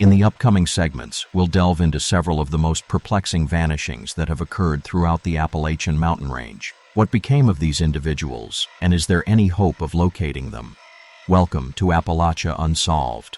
In the upcoming segments, we'll delve into several of the most perplexing vanishings that have occurred throughout the Appalachian mountain range. What became of these individuals, and is there any hope of locating them? Welcome to Appalachia Unsolved.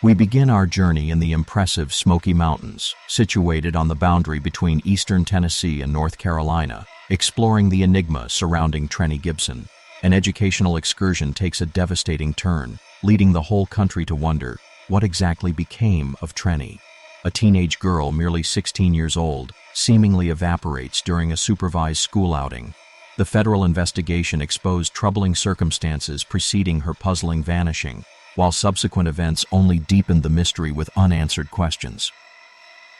We begin our journey in the impressive Smoky Mountains, situated on the boundary between eastern Tennessee and North Carolina, exploring the enigma surrounding Trenny Gibson. An educational excursion takes a devastating turn, leading the whole country to wonder, what exactly became of Trenny? A teenage girl, merely 16 years old, seemingly evaporates during a supervised school outing. The federal investigation exposed troubling circumstances preceding her puzzling vanishing, while subsequent events only deepened the mystery with unanswered questions.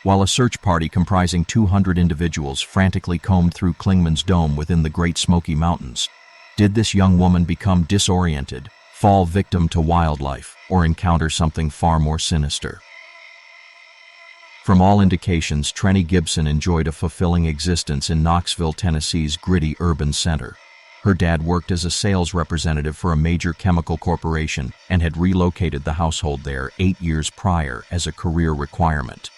While a search party comprising 200 individuals frantically combed through Clingman's dome within the Great Smoky Mountains, did this young woman become disoriented, fall victim to wildlife, or encounter something far more sinister? From all indications, Trenny Gibson enjoyed a fulfilling existence in Knoxville, Tennessee's gritty urban center. Her dad worked as a sales representative for a major chemical corporation and had relocated the household there 8 years prior as a career requirement.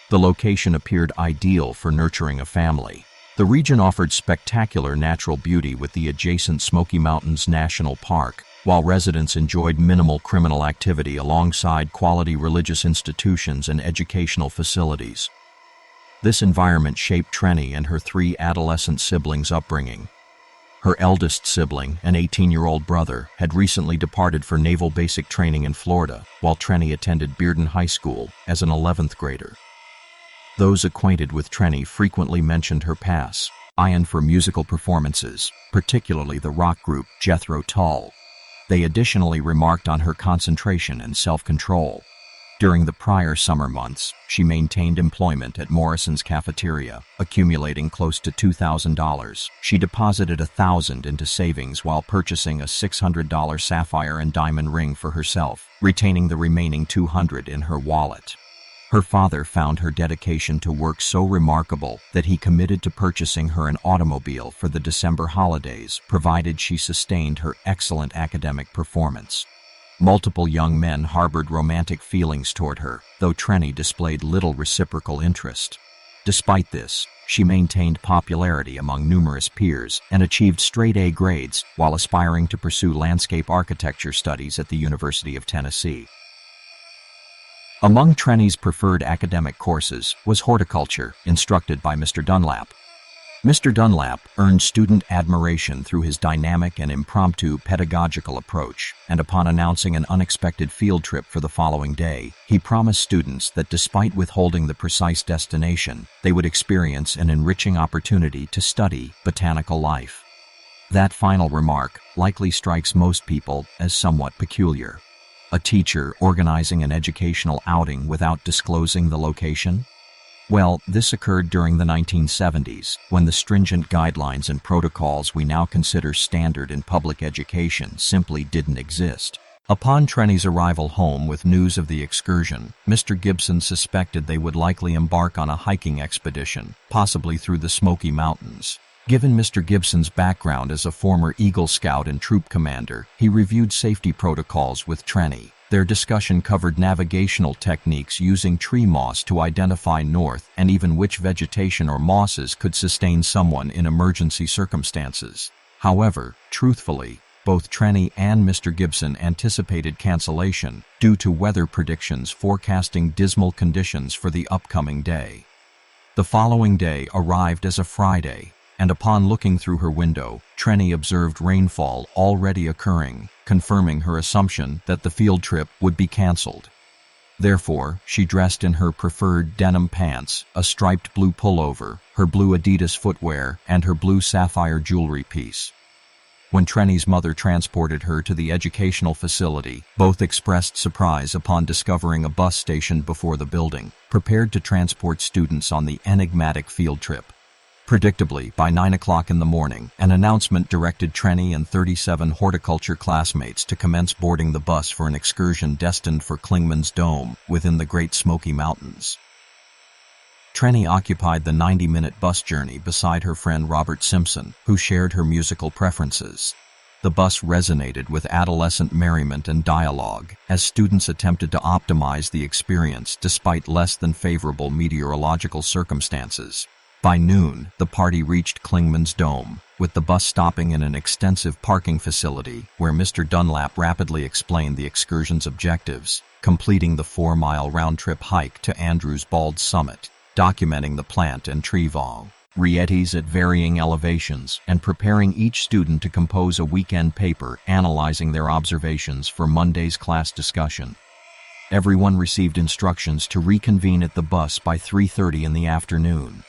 The location appeared ideal for nurturing a family. The region offered spectacular natural beauty with the adjacent Smoky Mountains National Park, while residents enjoyed minimal criminal activity alongside quality religious institutions and educational facilities. This environment shaped Trenny and her 3 adolescent siblings' upbringing. Her eldest sibling, an 18-year-old brother, had recently departed for naval basic training in Florida, while Trenny attended Bearden High School as an 11th grader. Those acquainted with Trenny frequently mentioned her past, for musical performances, particularly the rock group Jethro Tull. They additionally remarked on her concentration and self-control. During the prior summer months, she maintained employment at Morrison's cafeteria, accumulating close to $2,000. She deposited $1,000 into savings while purchasing a $600 sapphire and diamond ring for herself, retaining the remaining $200 in her wallet. Her father found her dedication to work so remarkable that he committed to purchasing her an automobile for the December holidays, provided she sustained her excellent academic performance. Multiple young men harbored romantic feelings toward her, though Trenny displayed little reciprocal interest. Despite this, she maintained popularity among numerous peers and achieved straight-A grades while aspiring to pursue landscape architecture studies at the University of Tennessee. Among Trenny's preferred academic courses was horticulture, instructed by Mr. Dunlap. Mr. Dunlap earned student admiration through his dynamic and impromptu pedagogical approach, and upon announcing an unexpected field trip for the following day, he promised students that despite withholding the precise destination, they would experience an enriching opportunity to study botanical life. That final remark likely strikes most people as somewhat peculiar. A teacher organizing an educational outing without disclosing the location? Well, this occurred during the 1970s, when the stringent guidelines and protocols we now consider standard in public education simply didn't exist. Upon Trenny's arrival home with news of the excursion, Mr. Gibson suspected they would likely embark on a hiking expedition, possibly through the Smoky Mountains. Given Mr. Gibson's background as a former Eagle Scout and troop commander, he reviewed safety protocols with Trenny. Their discussion covered navigational techniques using tree moss to identify north and even which vegetation or mosses could sustain someone in emergency circumstances. However, truthfully, both Trenny and Mr. Gibson anticipated cancellation due to weather predictions forecasting dismal conditions for the upcoming day. The following day arrived as a Friday, and upon looking through her window, Trenny observed rainfall already occurring, confirming her assumption that the field trip would be canceled. Therefore, she dressed in her preferred denim pants, a striped blue pullover, her blue Adidas footwear, and her blue sapphire jewelry piece. When Trenny's mother transported her to the educational facility, both expressed surprise upon discovering a bus stationed before the building, prepared to transport students on the enigmatic field trip. Predictably, by 9 o'clock in the morning, an announcement directed Trenny and 37 horticulture classmates to commence boarding the bus for an excursion destined for Clingman's Dome within the Great Smoky Mountains. Trenny occupied the 90-minute bus journey beside her friend Robert Simpson, who shared her musical preferences. The bus resonated with adolescent merriment and dialogue as students attempted to optimize the experience despite less than favorable meteorological circumstances. By noon, the party reached Clingman's dome, with the bus stopping in an extensive parking facility where Mr. Dunlap rapidly explained the excursion's objectives, completing the 4-mile round-trip hike to Andrews Bald's summit, documenting the plant and tree varieties at varying elevations, and preparing each student to compose a weekend paper analyzing their observations for Monday's class discussion. Everyone received instructions to reconvene at the bus by 3:30 in the afternoon.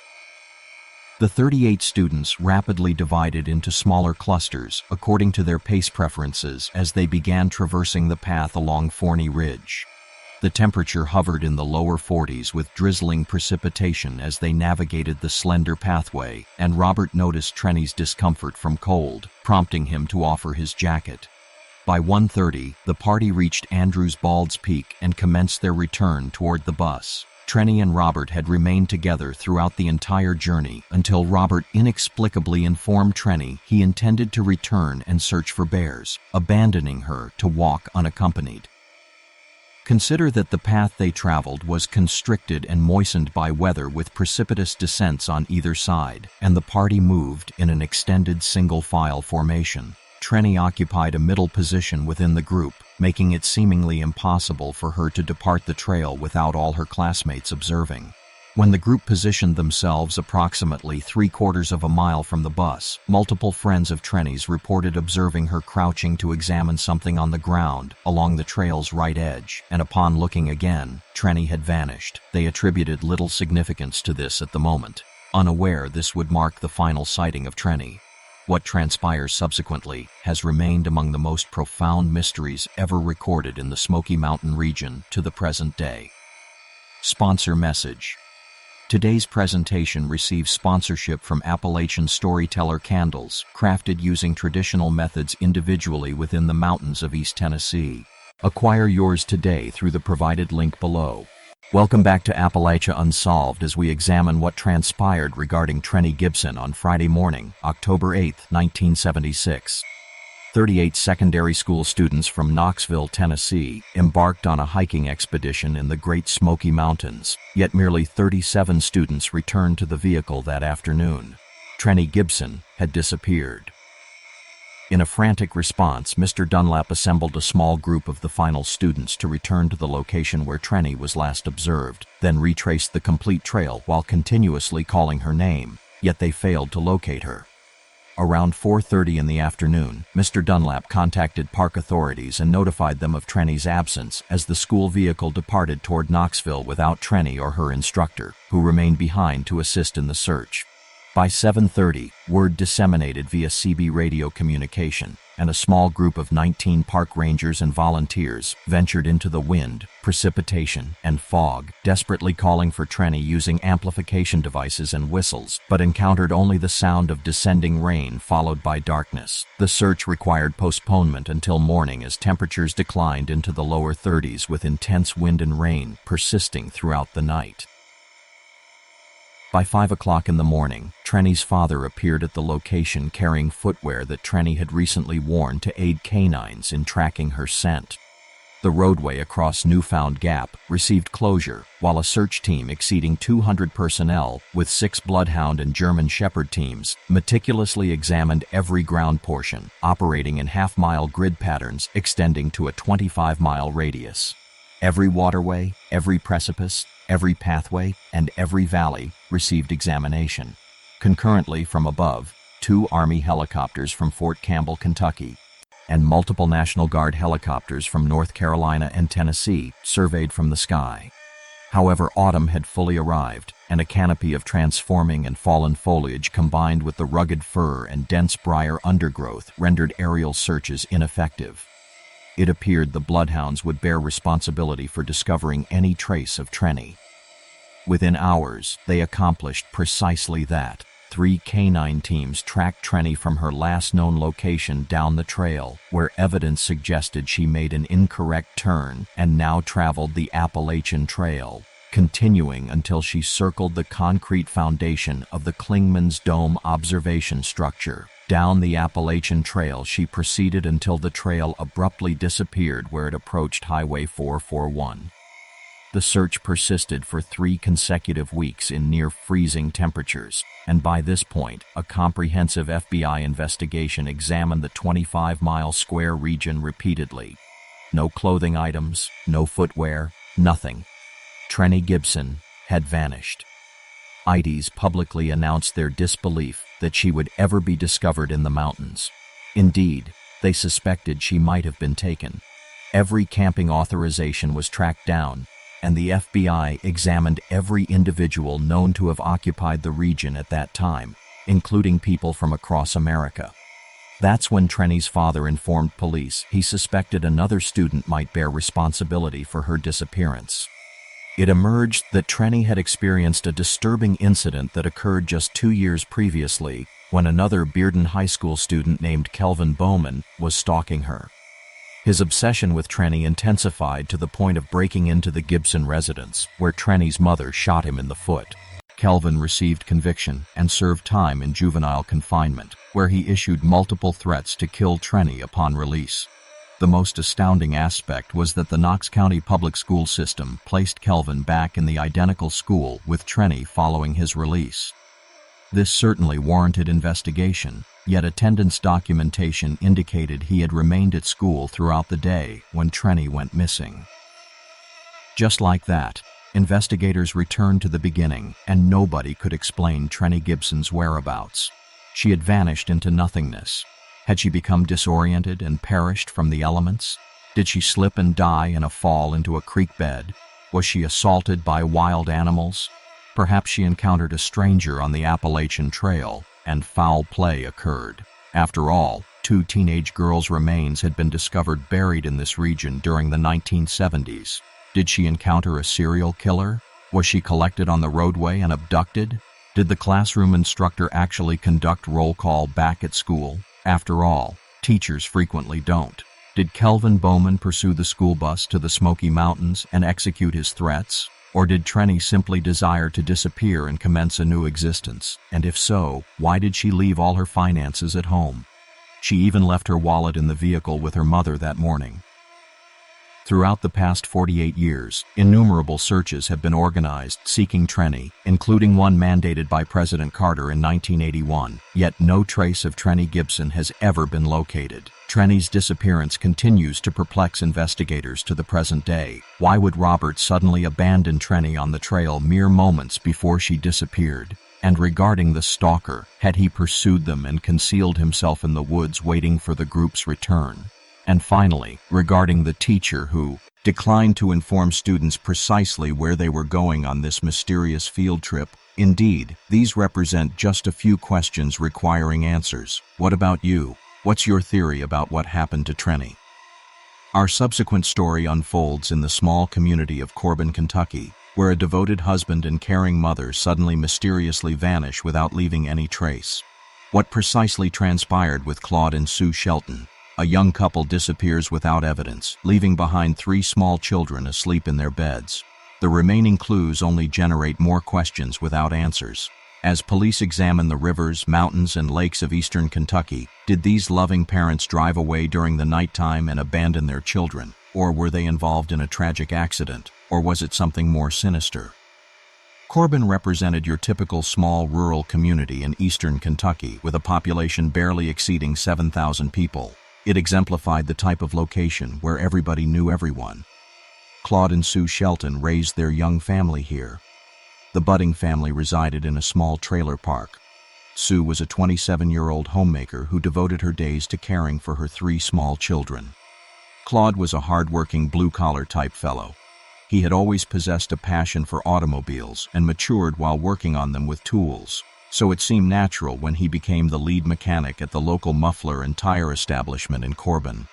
The 38 students rapidly divided into smaller clusters according to their pace preferences as they began traversing the path along Forney Ridge. The temperature hovered in the lower 40s with drizzling precipitation as they navigated the slender pathway, and Robert noticed Trenny's discomfort from cold, prompting him to offer his jacket. By 1:30, the party reached Andrews Bald's Peak and commenced their return toward the bus. Trenny and Robert had remained together throughout the entire journey until Robert inexplicably informed Trenny he intended to return and search for bears, abandoning her to walk unaccompanied. Consider that the path they traveled was constricted and moistened by weather with precipitous descents on either side, and the party moved in an extended single-file formation. Trenny occupied a middle position within the group, making it seemingly impossible for her to depart the trail without all her classmates observing. When the group positioned themselves approximately 3/4 of a mile from the bus, multiple friends of Trenny's reported observing her crouching to examine something on the ground along the trail's right edge, and upon looking again, Trenny had vanished. They attributed little significance to this at the moment, unaware this would mark the final sighting of Trenny. What transpires subsequently has remained among the most profound mysteries ever recorded in the Smoky Mountain region to the present day. Sponsor message. Today's presentation receives sponsorship from Appalachian Storyteller Candles, crafted using traditional methods individually within the mountains of East Tennessee. Acquire yours today through the provided link below. Welcome back to Appalachia Unsolved as we examine what transpired regarding Trenny Gibson on Friday morning, October 8, 1976. 38 secondary school students from Knoxville, Tennessee, embarked on a hiking expedition in the Great Smoky Mountains, yet merely 37 students returned to the vehicle that afternoon. Trenny Gibson had disappeared. In a frantic response, Mr. Dunlap assembled a small group of the final students to return to the location where Trenny was last observed, then retraced the complete trail while continuously calling her name, yet they failed to locate her. Around 4:30 in the afternoon, Mr. Dunlap contacted park authorities and notified them of Trenny's absence as the school vehicle departed toward Knoxville without Trenny or her instructor, who remained behind to assist in the search. By 7:30, word disseminated via CB radio communication, and a small group of 19 park rangers and volunteers ventured into the wind, precipitation, and fog, desperately calling for Trenny using amplification devices and whistles, but encountered only the sound of descending rain followed by darkness. The search required postponement until morning as temperatures declined into the lower 30s with intense wind and rain persisting throughout the night. By 5 o'clock in the morning, Trenny's father appeared at the location carrying footwear that Trenny had recently worn to aid canines in tracking her scent. The roadway across Newfound Gap received closure, while a search team exceeding 200 personnel, with 6 Bloodhound and German Shepherd teams, meticulously examined every ground portion, operating in half-mile grid patterns extending to a 25-mile radius. Every waterway, every precipice, every pathway, and every valley received examination. Concurrently from above, 2 Army helicopters from Fort Campbell, Kentucky, and multiple National Guard helicopters from North Carolina and Tennessee surveyed from the sky. However, autumn had fully arrived, and a canopy of transforming and fallen foliage combined with the rugged fir and dense briar undergrowth rendered aerial searches ineffective. It appeared the Bloodhounds would bear responsibility for discovering any trace of Trenny. Within hours, they accomplished precisely that. 3 canine teams tracked Trenny from her last known location down the trail, where evidence suggested she made an incorrect turn and now traveled the Appalachian Trail, continuing until she circled the concrete foundation of the Clingman's Dome observation structure, Down the Appalachian Trail she proceeded until the trail abruptly disappeared where it approached Highway 441. The search persisted for 3 consecutive weeks in near-freezing temperatures, and by this point, a comprehensive FBI investigation examined the 25-mile square region repeatedly. No clothing items, no footwear, nothing. Trenny Gibson had vanished. IDs publicly announced their disbelief that she would ever be discovered in the mountains. Indeed, they suspected she might have been taken. Every camping authorization was tracked down, and the FBI examined every individual known to have occupied the region at that time, including people from across America. That's when Trenny's father informed police he suspected another student might bear responsibility for her disappearance. It emerged that Trenny had experienced a disturbing incident that occurred just 2 years previously when another Bearden High School student named Kelvin Bowman was stalking her. His obsession with Trenny intensified to the point of breaking into the Gibson residence, where Trenny's mother shot him in the foot. Kelvin received conviction and served time in juvenile confinement, where he issued multiple threats to kill Trenny upon release. The most astounding aspect was that the Knox County public school system placed Kelvin back in the identical school with Trenny following his release. This certainly warranted investigation, yet attendance documentation indicated he had remained at school throughout the day when Trenny went missing. Just like that, investigators returned to the beginning, and nobody could explain Trenny Gibson's whereabouts. She had vanished into nothingness. Had she become disoriented and perished from the elements? Did she slip and die in a fall into a creek bed? Was she assaulted by wild animals? Perhaps she encountered a stranger on the Appalachian Trail, and foul play occurred. After all, 2 teenage girls' remains had been discovered buried in this region during the 1970s. Did she encounter a serial killer? Was she collected on the roadway and abducted? Did the classroom instructor actually conduct roll call back at school? After all, teachers frequently don't. Did Kelvin Bowman pursue the school bus to the Smoky Mountains and execute his threats? Or did Trenny simply desire to disappear and commence a new existence? And if so, why did she leave all her finances at home? She even left her wallet in the vehicle with her mother that morning. Throughout the past 48 years, innumerable searches have been organized seeking Trenny, including one mandated by President Carter in 1981, yet no trace of Trenny Gibson has ever been located. Trenny's disappearance continues to perplex investigators to the present day. Why would Robert suddenly abandon Trenny on the trail mere moments before she disappeared? And regarding the stalker, had he pursued them and concealed himself in the woods waiting for the group's return? And finally, regarding the teacher who declined to inform students precisely where they were going on this mysterious field trip. Indeed, these represent just a few questions requiring answers. What about you? What's your theory about what happened to Trenny? Our subsequent story unfolds in the small community of Corbin, Kentucky, where a devoted husband and caring mother suddenly mysteriously vanish without leaving any trace. What precisely transpired with Claude and Sue Shelton? A young couple disappears without evidence, leaving behind 3 small children asleep in their beds. The remaining clues only generate more questions without answers. As police examine the rivers, mountains, and lakes of eastern Kentucky, did these loving parents drive away during the nighttime and abandon their children? Or were they involved in a tragic accident? Or was it something more sinister? Corbin represented your typical small rural community in eastern Kentucky with a population barely exceeding 7,000 people. It exemplified the type of location where everybody knew everyone. Claude and Sue Shelton raised their young family here. The budding family resided in a small trailer park. Sue was a 27-year-old homemaker who devoted her days to caring for her 3 small children. Claude was a hard-working blue-collar type fellow. He had always possessed a passion for automobiles and matured while working on them with tools. So it seemed natural when he became the lead mechanic at the local muffler and tire establishment in Corbin.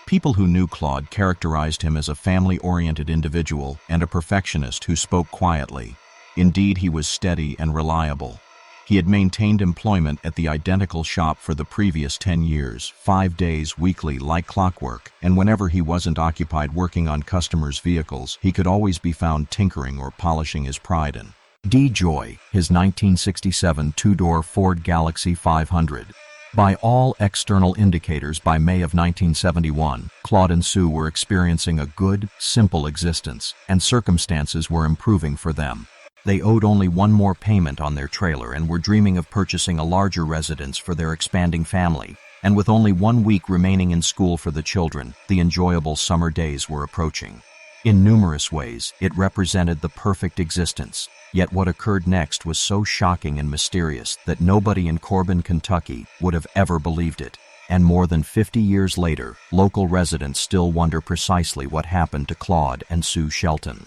People who knew Claude characterized him as a family-oriented individual and a perfectionist who spoke quietly. Indeed, he was steady and reliable. He had maintained employment at the identical shop for the previous 10 years, 5 days weekly like clockwork, and whenever he wasn't occupied working on customers' vehicles, he could always be found tinkering or polishing his pride in D. Joy, his 1967 2-door Ford Galaxy 500. By all external indicators, by May of 1971, Claude and Sue were experiencing a good, simple existence, and circumstances were improving for them. They owed only one more payment on their trailer and were dreaming of purchasing a larger residence for their expanding family. And with only 1 week remaining in school for the children, the enjoyable summer days were approaching. In numerous ways, it represented the perfect existence. Yet what occurred next was so shocking and mysterious that nobody in Corbin, Kentucky would have ever believed it. And more than 50 years later, local residents still wonder precisely what happened to Claude and Sue Shelton.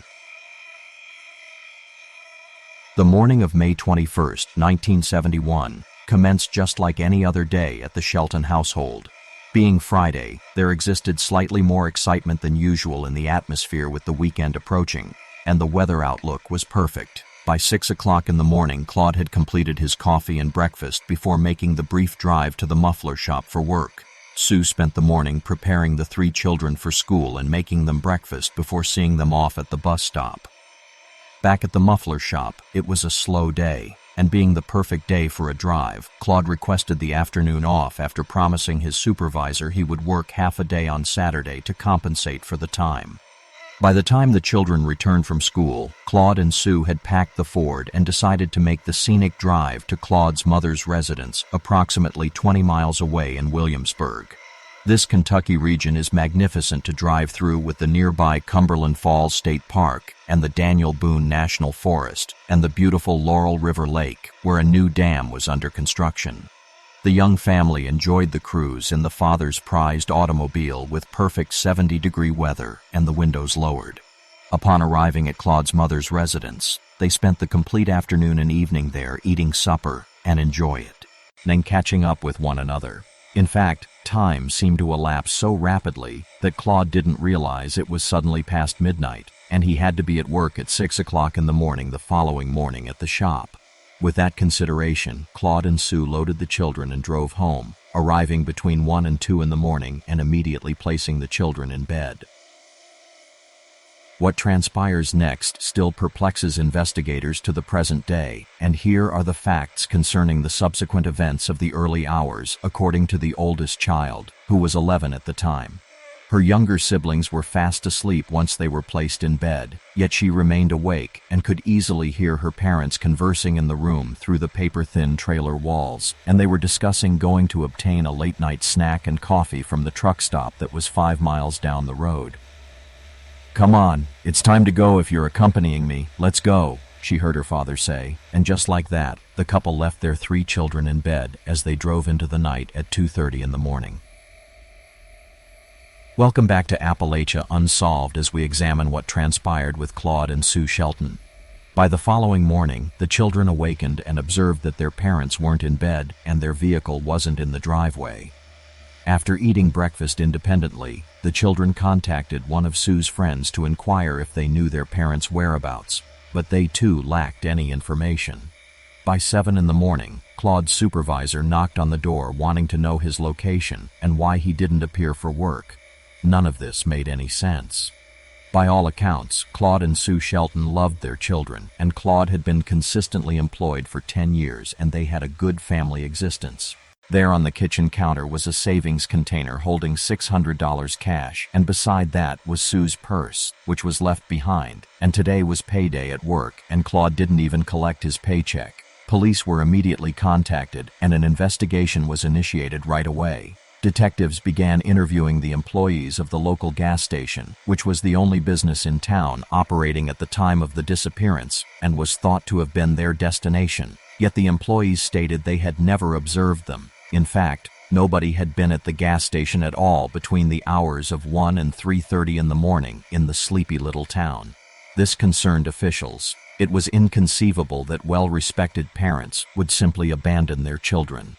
The morning of May 21, 1971, commenced just like any other day at the Shelton household. Being Friday, there existed slightly more excitement than usual in the atmosphere with the weekend approaching, and the weather outlook was perfect. By 6 o'clock in the morning, Claude had completed his coffee and breakfast before making the brief drive to the muffler shop for work. Sue spent the morning preparing the 3 children for school and making them breakfast before seeing them off at the bus stop. Back at the muffler shop, it was a slow day, and being the perfect day for a drive, Claude requested the afternoon off after promising his supervisor he would work half a day on Saturday to compensate for the time. By the time the children returned from school, Claude and Sue had packed the Ford and decided to make the scenic drive to Claude's mother's residence, approximately 20 miles away in Williamsburg. This Kentucky region is magnificent to drive through, with the nearby Cumberland Falls State Park and the Daniel Boone National Forest and the beautiful Laurel River Lake, where a new dam was under construction. The young family enjoyed the cruise in the father's prized automobile with perfect 70-degree weather and the windows lowered. Upon arriving at Claude's mother's residence, they spent the complete afternoon and evening there eating supper and enjoy it, then catching up with one another. In fact, time seemed to elapse so rapidly that Claude didn't realize it was suddenly past midnight, and he had to be at work at 6 o'clock in the morning the following morning at the shop. With that consideration, Claude and Sue loaded the children and drove home, arriving between 1 and 2 in the morning and immediately placing the children in bed. What transpires next still perplexes investigators to the present day, and here are the facts concerning the subsequent events of the early hours, according to the oldest child, who was 11 at the time. Her younger siblings were fast asleep once they were placed in bed, yet she remained awake and could easily hear her parents conversing in the room through the paper-thin trailer walls, and they were discussing going to obtain a late-night snack and coffee from the truck stop that was 5 miles down the road. "Come on, it's time to go if you're accompanying me, let's go," she heard her father say, and just like that, the couple left their 3 children in bed as they drove into the night at 2:30 in the morning. Welcome back to Appalachia Unsolved as we examine what transpired with Claude and Sue Shelton. By the following morning, the children awakened and observed that their parents weren't in bed and their vehicle wasn't in the driveway. After eating breakfast independently, the children contacted one of Sue's friends to inquire if they knew their parents' whereabouts, but they too lacked any information. By 7 in the morning, Claude's supervisor knocked on the door wanting to know his location and why he didn't appear for work. None of this made any sense. By all accounts, Claude and Sue Shelton loved their children, and Claude had been consistently employed for 10 years and they had a good family existence. There on the kitchen counter was a savings container holding $600 cash, and beside that was Sue's purse, which was left behind, and today was payday at work and Claude didn't even collect his paycheck. Police were immediately contacted and an investigation was initiated right away. Detectives began interviewing the employees of the local gas station, which was the only business in town operating at the time of the disappearance and was thought to have been their destination. Yet the employees stated they had never observed them. In fact, nobody had been at the gas station at all between the hours of 1 and 3:30 in the morning in the sleepy little town. This concerned officials. It was inconceivable that well-respected parents would simply abandon their children.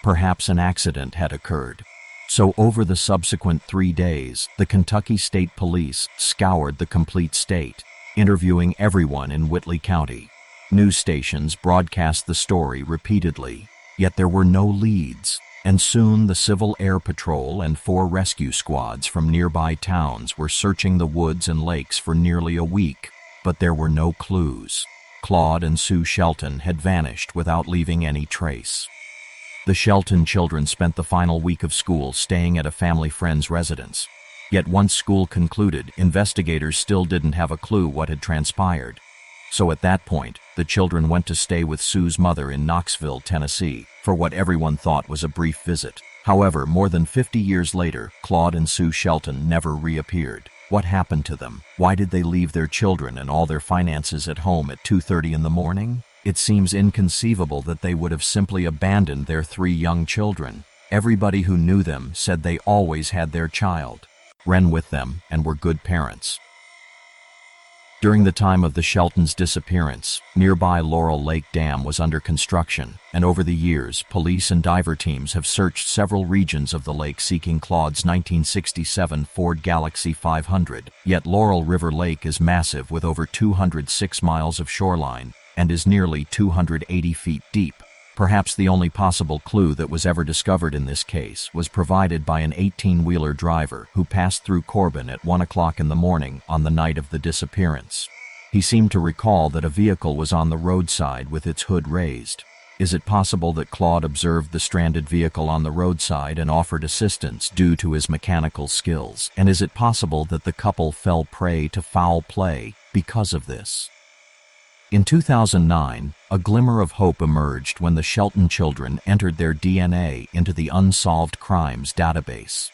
Perhaps an accident had occurred. So over the subsequent 3 days, the Kentucky State Police scoured the complete state, interviewing everyone in Whitley County. News stations broadcast the story repeatedly, yet there were no leads, and soon the Civil Air Patrol and 4 rescue squads from nearby towns were searching the woods and lakes for nearly a week, but there were no clues. Claude and Sue Shelton had vanished without leaving any trace. The Shelton children spent the final week of school staying at a family friend's residence. Yet once school concluded, investigators still didn't have a clue what had transpired. So at that point, the children went to stay with Sue's mother in Knoxville, Tennessee, for what everyone thought was a brief visit. However, more than 50 years later, Claude and Sue Shelton never reappeared. What happened to them? Why did they leave their children and all their finances at home at 2:30 in the morning? It seems inconceivable that they would have simply abandoned their 3 young children. Everybody who knew them said they always had their child, ran with them, and were good parents. During the time of the Sheltons' disappearance, nearby Laurel Lake Dam was under construction, and over the years, police and diver teams have searched several regions of the lake seeking Claude's 1967 Ford Galaxy 500. Yet Laurel River Lake is massive with over 206 miles of shoreline and is nearly 280 feet deep. Perhaps the only possible clue that was ever discovered in this case was provided by an 18-wheeler driver who passed through Corbin at 1 o'clock in the morning on the night of the disappearance. He seemed to recall that a vehicle was on the roadside with its hood raised. Is it possible that Claude observed the stranded vehicle on the roadside and offered assistance due to his mechanical skills? And is it possible that the couple fell prey to foul play because of this? In 2009, a glimmer of hope emerged when the Shelton children entered their DNA into the Unsolved Crimes database.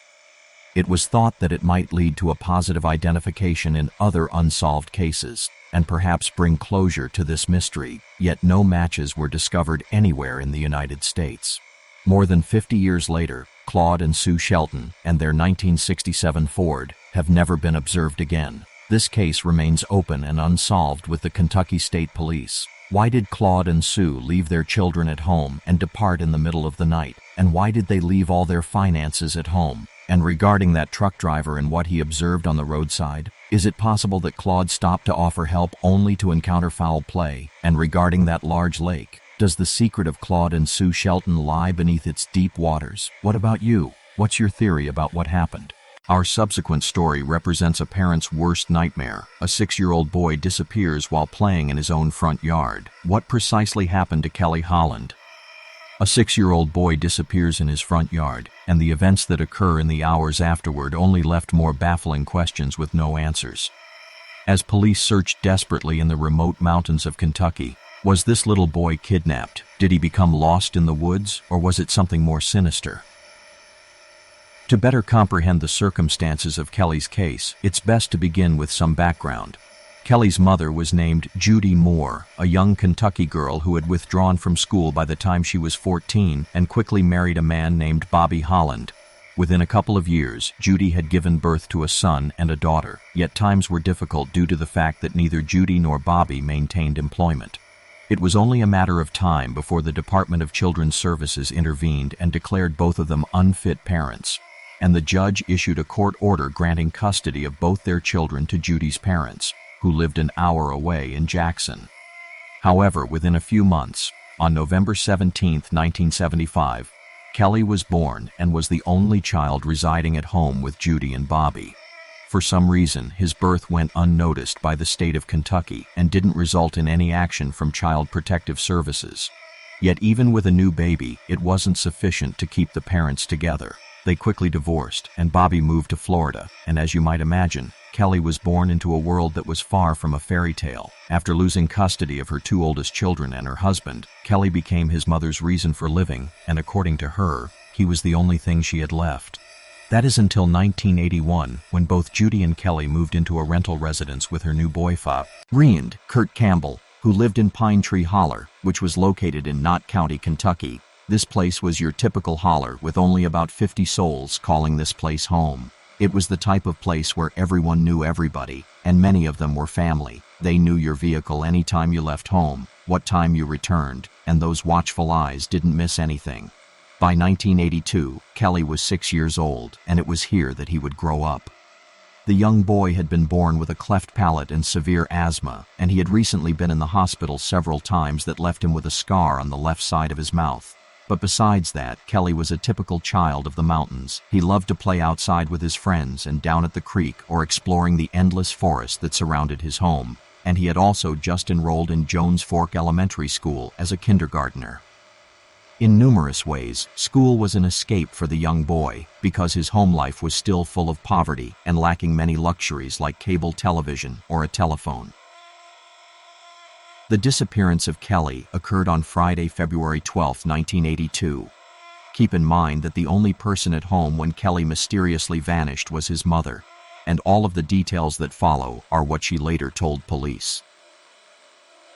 It was thought that it might lead to a positive identification in other unsolved cases, and perhaps bring closure to this mystery, yet no matches were discovered anywhere in the United States. More than 50 years later, Claude and Sue Shelton and their 1967 Ford have never been observed again. This case remains open and unsolved with the Kentucky State Police. Why did Claude and Sue leave their children at home and depart in the middle of the night? And why did they leave all their finances at home? And regarding that truck driver and what he observed on the roadside, is it possible that Claude stopped to offer help only to encounter foul play? And regarding that large lake, does the secret of Claude and Sue Shelton lie beneath its deep waters? What about you? What's your theory about what happened? Our subsequent story represents a parent's worst nightmare. A 6-year-old boy disappears while playing in his own front yard. What precisely happened to Kelly Holland? A 6-year-old boy disappears in his front yard, and the events that occur in the hours afterward only left more baffling questions with no answers. As police searched desperately in the remote mountains of Kentucky, was this little boy kidnapped? Did he become lost in the woods, or was it something more sinister? To better comprehend the circumstances of Kelly's case, it's best to begin with some background. Kelly's mother was named Judy Moore, a young Kentucky girl who had withdrawn from school by the time she was 14 and quickly married a man named Bobby Holland. Within a couple of years, Judy had given birth to a son and a daughter, yet times were difficult due to the fact that neither Judy nor Bobby maintained employment. It was only a matter of time before the Department of Children's Services intervened and declared both of them unfit parents, and the judge issued a court order granting custody of both their children to Judy's parents, who lived an hour away in Jackson. However, within a few months, on November 17, 1975, Kelly was born and was the only child residing at home with Judy and Bobby. For some reason, his birth went unnoticed by the state of Kentucky and didn't result in any action from Child Protective Services. Yet even with a new baby, it wasn't sufficient to keep the parents together. They quickly divorced, and Bobby moved to Florida, and as you might imagine, Kelly was born into a world that was far from a fairy tale. After losing custody of her 2 oldest children and her husband, Kelly became his mother's reason for living, and according to her, he was the only thing she had left. That is until 1981, when both Judy and Kelly moved into a rental residence with her new boyfriend, Kurt Campbell, who lived in Pine Tree Holler, which was located in Knott County, Kentucky. This place was your typical holler, with only about 50 souls calling this place home. It was the type of place where everyone knew everybody, and many of them were family. They knew your vehicle any time you left home, what time you returned, and those watchful eyes didn't miss anything. By 1982, Kelly was 6 years old, and it was here that he would grow up. The young boy had been born with a cleft palate and severe asthma, and he had recently been in the hospital several times that left him with a scar on the left side of his mouth. But besides that, Kelly was a typical child of the mountains. He loved to play outside with his friends and down at the creek or exploring the endless forest that surrounded his home. And he had also just enrolled in Jones Fork Elementary School as a kindergartner. In numerous ways, school was an escape for the young boy because his home life was still full of poverty and lacking many luxuries like cable television or a telephone. The disappearance of Kelly occurred on Friday, February 12, 1982. Keep in mind that the only person at home when Kelly mysteriously vanished was his mother, and all of the details that follow are what she later told police.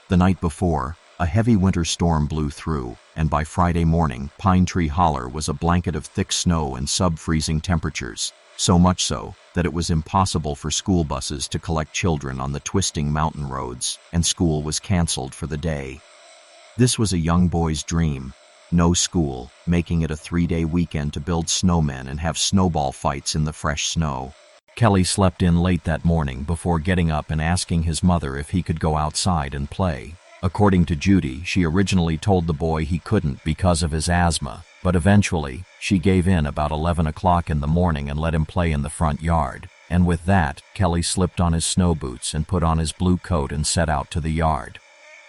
The night before, a heavy winter storm blew through, and by Friday morning, Pine Tree Holler was a blanket of thick snow and sub-freezing temperatures, so much so that it was impossible for school buses to collect children on the twisting mountain roads, and school was canceled for the day. This was a young boy's dream. No school, making it a 3-day weekend to build snowmen and have snowball fights in the fresh snow. Kelly slept in late that morning before getting up and asking his mother if he could go outside and play. According to Judy, she originally told the boy he couldn't because of his asthma, but eventually, she gave in about 11 o'clock in the morning and let him play in the front yard. And with that, Kelly slipped on his snow boots and put on his blue coat and set out to the yard.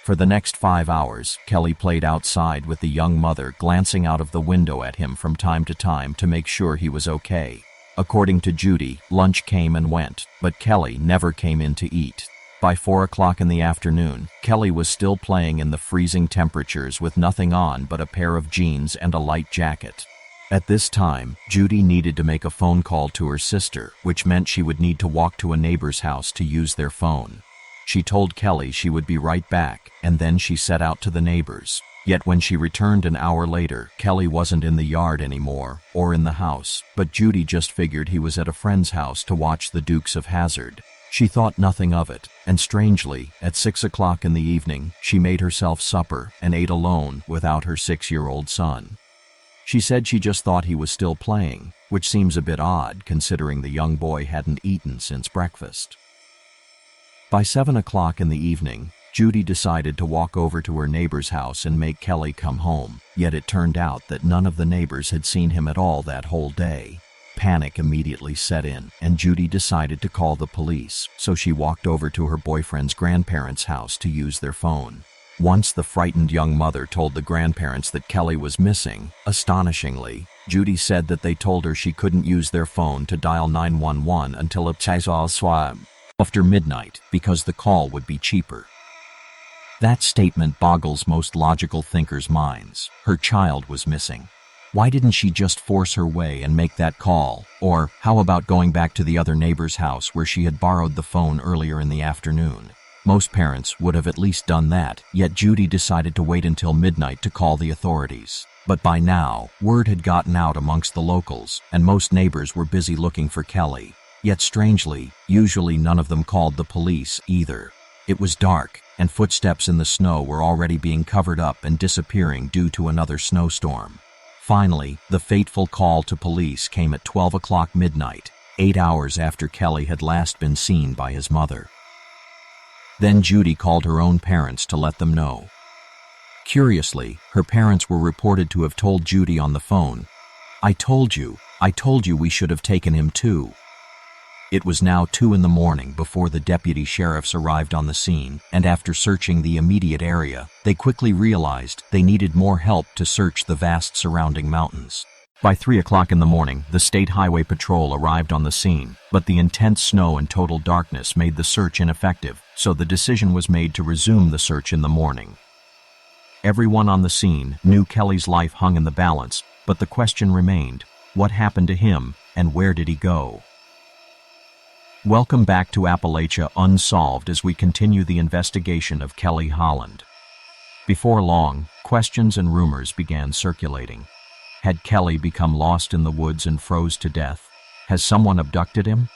For the next 5 hours, Kelly played outside with the young mother glancing out of the window at him from time to time to make sure he was okay. According to Judy, lunch came and went, but Kelly never came in to eat. By 4 o'clock in the afternoon, Kelly was still playing in the freezing temperatures with nothing on but a pair of jeans and a light jacket. At this time, Judy needed to make a phone call to her sister, which meant she would need to walk to a neighbor's house to use their phone. She told Kelly she would be right back, and then she set out to the neighbors. Yet when she returned an hour later, Kelly wasn't in the yard anymore, or in the house, but Judy just figured he was at a friend's house to watch the Dukes of Hazzard. She thought nothing of it, and strangely, at 6 o'clock in the evening, she made herself supper and ate alone without her 6-year-old son. She said she just thought he was still playing, which seems a bit odd considering the young boy hadn't eaten since breakfast. By 7 o'clock in the evening, Judy decided to walk over to her neighbor's house and make Kelly come home, yet it turned out that none of the neighbors had seen him at all that whole day. Panic immediately set in, and Judy decided to call the police, so she walked over to her boyfriend's grandparents' house to use their phone. Once the frightened young mother told the grandparents that Kelly was missing, astonishingly, Judy said that they told her she couldn't use their phone to dial 911 until after midnight because the call would be cheaper. That statement boggles most logical thinkers' minds. Her child was missing. Why didn't she just force her way and make that call? Or how about going back to the other neighbor's house where she had borrowed the phone earlier in the afternoon? Most parents would have at least done that, yet Judy decided to wait until midnight to call the authorities. But by now, word had gotten out amongst the locals, and most neighbors were busy looking for Kelly. Yet strangely, usually none of them called the police either. It was dark, and footsteps in the snow were already being covered up and disappearing due to another snowstorm. Finally, the fateful call to police came at 12 o'clock midnight, 8 hours after Kelly had last been seen by his mother. Then Judy called her own parents to let them know. Curiously, her parents were reported to have told Judy on the phone, I told you we should have taken him too." It was now 2 in the morning before the deputy sheriffs arrived on the scene, and after searching the immediate area, they quickly realized they needed more help to search the vast surrounding mountains. By 3 o'clock in the morning, the State Highway Patrol arrived on the scene, but the intense snow and total darkness made the search ineffective, so the decision was made to resume the search in the morning. Everyone on the scene knew Kelly's life hung in the balance, but the question remained, what happened to him, and where did he go? Welcome back to Appalachia Unsolved as we continue the investigation of Kelly Holland. Before long, questions and rumors began circulating. Had Kelly become lost in the woods and froze to death? Has someone abducted him?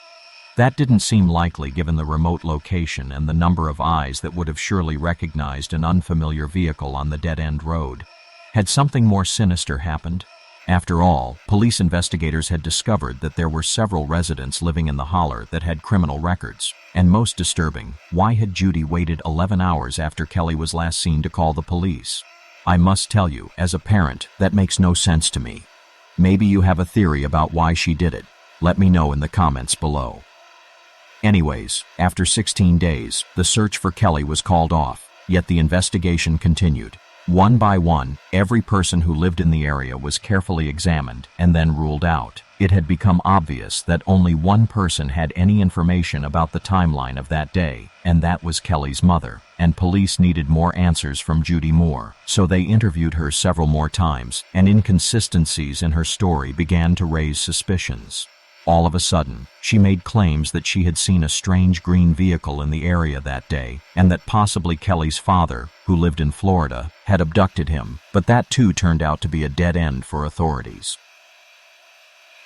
That didn't seem likely given the remote location and the number of eyes that would have surely recognized an unfamiliar vehicle on the dead-end road. Had something more sinister happened? After all, police investigators had discovered that there were several residents living in the holler that had criminal records. And most disturbing, why had Judy waited 11 hours after Kelly was last seen to call the police? I must tell you, as a parent, that makes no sense to me. Maybe you have a theory about why she did it. Let me know in the comments below. Anyways, after 16 days, the search for Kelly was called off, yet the investigation continued. One by one, every person who lived in the area was carefully examined and then ruled out. It had become obvious that only one person had any information about the timeline of that day, and that was Kelly's mother, and police needed more answers from Judy Moore, so they interviewed her several more times, and inconsistencies in her story began to raise suspicions. All of a sudden, she made claims that she had seen a strange green vehicle in the area that day, and that possibly Kelly's father, who lived in Florida, had abducted him, but that too turned out to be a dead end for authorities.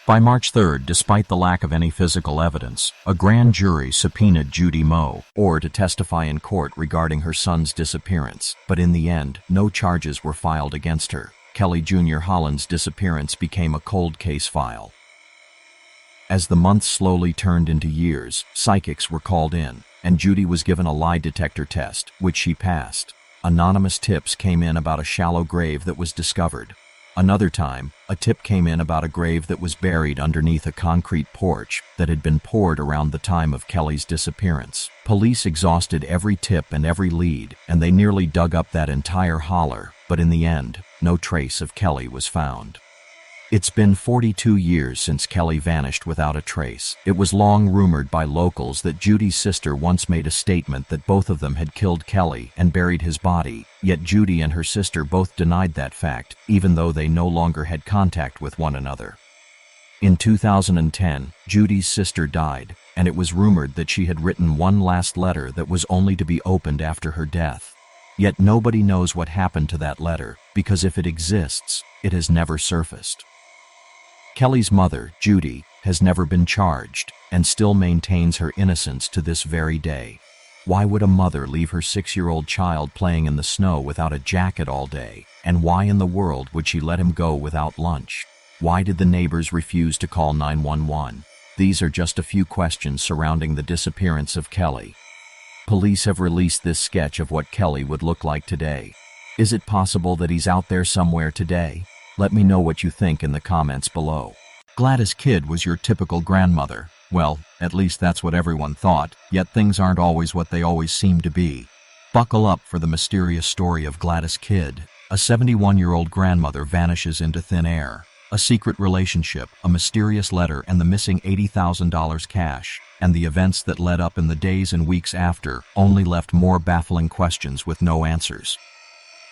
By March 3rd, despite the lack of any physical evidence, a grand jury subpoenaed Judy Moore to testify in court regarding her son's disappearance, but in the end, no charges were filed against her. Kelly Jr. Holland's disappearance became a cold case file. As the months slowly turned into years, psychics were called in, and Judy was given a lie detector test, which she passed. Anonymous tips came in about a shallow grave that was discovered. Another time, a tip came in about a grave that was buried underneath a concrete porch that had been poured around the time of Kelly's disappearance. Police exhausted every tip and every lead, and they nearly dug up that entire holler, but in the end, no trace of Kelly was found. It's been 42 years since Kelly vanished without a trace. It was long rumored by locals that Judy's sister once made a statement that both of them had killed Kelly and buried his body, yet Judy and her sister both denied that fact, even though they no longer had contact with one another. In 2010, Judy's sister died, and it was rumored that she had written one last letter that was only to be opened after her death. Yet nobody knows what happened to that letter, because if it exists, it has never surfaced. Kelly's mother, Judy, has never been charged and still maintains her innocence to this very day. Why would a mother leave her 6-year-old child playing in the snow without a jacket all day? And why in the world would she let him go without lunch? Why did the neighbors refuse to call 911? These are just a few questions surrounding the disappearance of Kelly. Police have released this sketch of what Kelly would look like today. Is it possible that he's out there somewhere today? Let me know what you think in the comments below. Gladys Kidd was your typical grandmother. Well, at least that's what everyone thought, yet things aren't always what they always seem to be. Buckle up for the mysterious story of Gladys Kidd. A 71-year-old grandmother vanishes into thin air. A secret relationship, a mysterious letter, and the missing $80,000 cash, and the events that led up in the days and weeks after only left more baffling questions with no answers.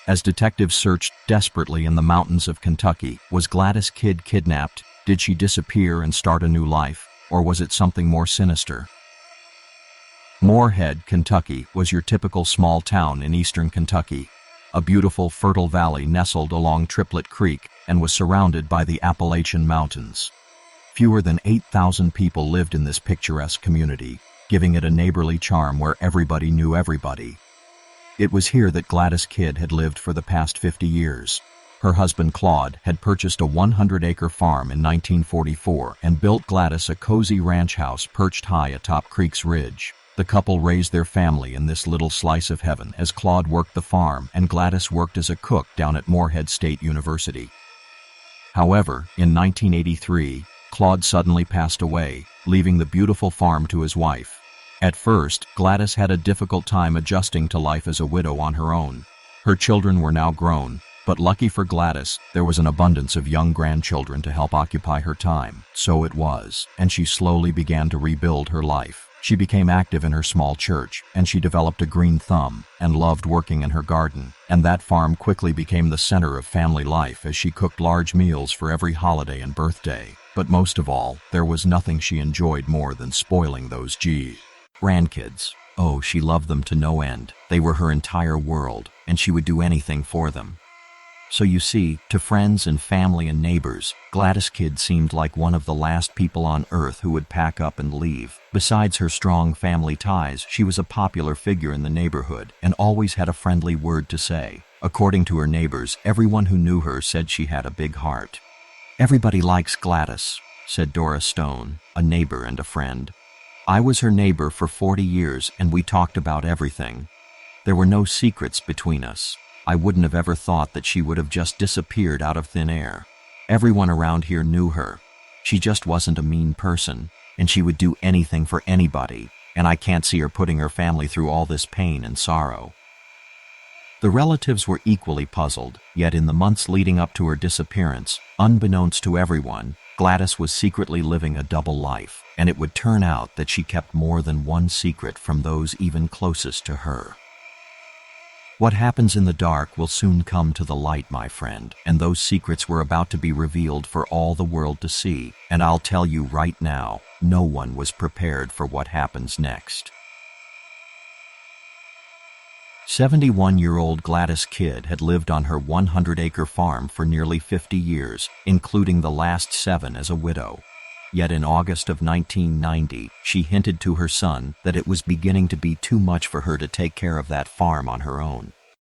As detectives searched desperately in the mountains of Kentucky, was Gladys Kidd kidnapped? Did she disappear and start a new life? Or was it something more sinister? Moorhead, Kentucky, was your typical small town in eastern Kentucky. A beautiful, fertile valley nestled along Triplet Creek and was surrounded by the Appalachian Mountains. Fewer than 8,000 people lived in this picturesque community, giving it a neighborly charm where everybody knew everybody. It was here that Gladys Kidd had lived for the past 50 years. Her husband Claude had purchased a 100-acre farm in 1944 and built Gladys a cozy ranch house perched high atop Creek's Ridge. The couple raised their family in this little slice of heaven as Claude worked the farm and Gladys worked as a cook down at Moorhead State University. However, in 1983, Claude suddenly passed away, leaving the beautiful farm to his wife. At first, Gladys had a difficult time adjusting to life as a widow on her own. Her children were now grown, but lucky for Gladys, there was an abundance of young grandchildren to help occupy her time. So it was, and she slowly began to rebuild her life. She became active in her small church, and she developed a green thumb and loved working in her garden, and that farm quickly became the center of family life as she cooked large meals for every holiday and birthday. But most of all, there was nothing she enjoyed more than spoiling those grandkids. Oh, she loved them to no end. They were her entire world, and she would do anything for them. So you see, to friends and family and neighbors, Gladys Kidd seemed like one of the last people on earth who would pack up and leave. Besides her strong family ties, she was a popular figure in the neighborhood and always had a friendly word to say. According to her neighbors, everyone who knew her said she had a big heart. "Everybody likes Gladys," said Dora Stone, a neighbor and a friend. "I was her neighbor for 40 years and we talked about everything. There were no secrets between us. I wouldn't have ever thought that she would have just disappeared out of thin air. Everyone around here knew her. She just wasn't a mean person, and she would do anything for anybody, and I can't see her putting her family through all this pain and sorrow." The relatives were equally puzzled, yet in the months leading up to her disappearance, unbeknownst to everyone, Gladys was secretly living a double life, and it would turn out that she kept more than one secret from those even closest to her. What happens in the dark will soon come to the light, my friend, and those secrets were about to be revealed for all the world to see, and I'll tell you right now, no one was prepared for what happens next. 71-year-old Gladys Kidd had lived on her 100-acre farm for nearly 50 years, including the last 7 as a widow. Yet in August of 1990, she hinted to her son that it was beginning to be too much for her to take care of that farm on her own.